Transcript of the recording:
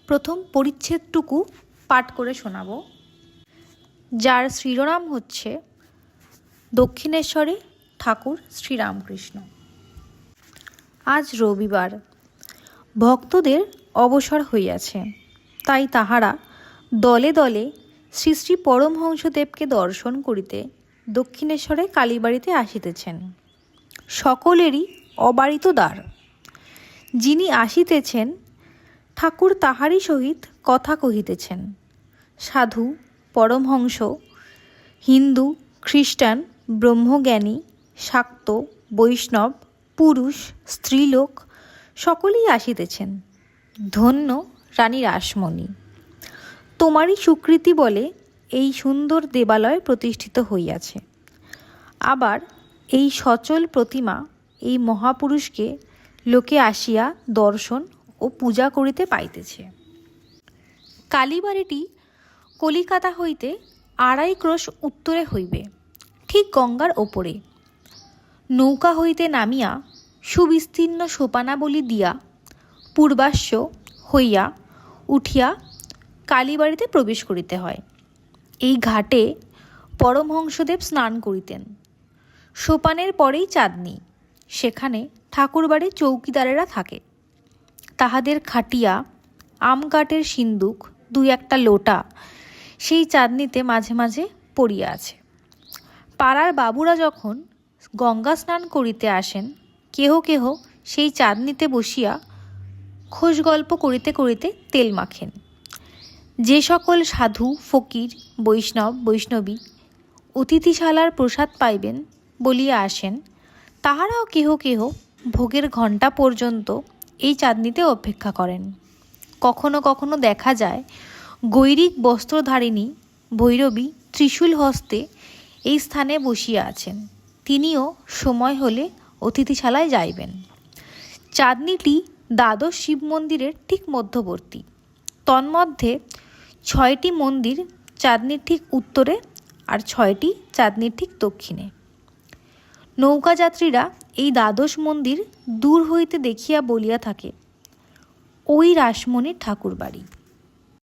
প্রথম পরিচ্ছেদটুকু পাঠ করে শোনাব, যার শিরোনাম হচ্ছে দক্ষিণেশ্বরে ঠাকুর শ্রীরামকৃষ্ণ। আজ রবিবার, ভক্তদের অবসর হইয়াছে, তাই তাহারা দলে দলে শ্রী শ্রী পরমহংসদেবকে দর্শন করিতে দক্ষিণেশ্বরে কালীবাড়িতে আসিতেছেন। সকলেরই অবারিত দ্বার। যিনি আসিতেছেন, ঠাকুর তাহারই সহিত কথা কহিতেছেন। সাধু, পরমহংস, হিন্দু, খ্রিস্টান, ব্রহ্মজ্ঞানী, শাক্ত, বৈষ্ণব, পুরুষ, স্ত্রীলোক সকলেই আসিতেছেন। ধন্য রানী রাসমণি, তোমারই স্বীকৃতি বলে এই সুন্দর দেবালয় প্রতিষ্ঠিত হইয়াছে। আবার এই সচল প্রতিমা, এই মহাপুরুষকে লোকে আসিয়া দর্শন ও পূজা করিতে পাইতেছে। কালীবাড়িটি কলিকাতা হইতে 2.5 ক্রোশ উত্তরে হইবে, ঠিক গঙ্গার ওপরে। নৌকা হইতে নামিয়া সুবিস্তীর্ণ সোপানাবলী দিয়া পূর্বাশ্ব হইয়া উঠিয়া কালীবাড়িতে প্রবেশ করিতে হয়। এই ঘাটে পরমহংসদেব স্নান করিতেন। সোপানের পরেই চাঁদনি, সেখানে ঠাকুরবাড়ির চৌকিদারেরা থাকে। তাহাদের খাটিয়া, আম কাঠের সিন্দুক, 2-1টা লোটা সেই চাঁদনিতে মাঝে মাঝে পড়িয়া আছে। পাড়ার বাবুরা যখন গঙ্গা স্নান করিতে আসেন, কেহ কেহ সেই চাঁদনিতে বসিয়া খোশ গল্প করিতে করিতে তেল মাখেন। যে সকল সাধু, ফকির, বৈষ্ণব, বৈষ্ণবী অতিথিশালার প্রসাদ পাইবেন বলিয়া আসেন, তাহারাও কেহ কেহ ভোগের ঘণ্টা পর্যন্ত এই চাঁদনিতে অপেক্ষা করেন। কখনো কখনো দেখা যায় গৈরিক বস্ত্রধারিণী ভৈরবী ত্রিশূল হস্তে এই স্থানে বসিয়া আছেন। তিনিও সময় হলে অতিথিশালায় যাইবেন। চাঁদনিটি দ্বাদশ শিব মন্দিরের ঠিক মধ্যবর্তী। তন্মধ্যে 6টি মন্দির চাঁদনির ঠিক উত্তরে আর 6টি চাঁদনির ঠিক দক্ষিণে। নৌকাযাত্রীরা এই দ্বাদশ মন্দির দূর হইতে দেখিয়া বলিয়া থাকে, ওই রাসমণির ঠাকুর বাড়ি।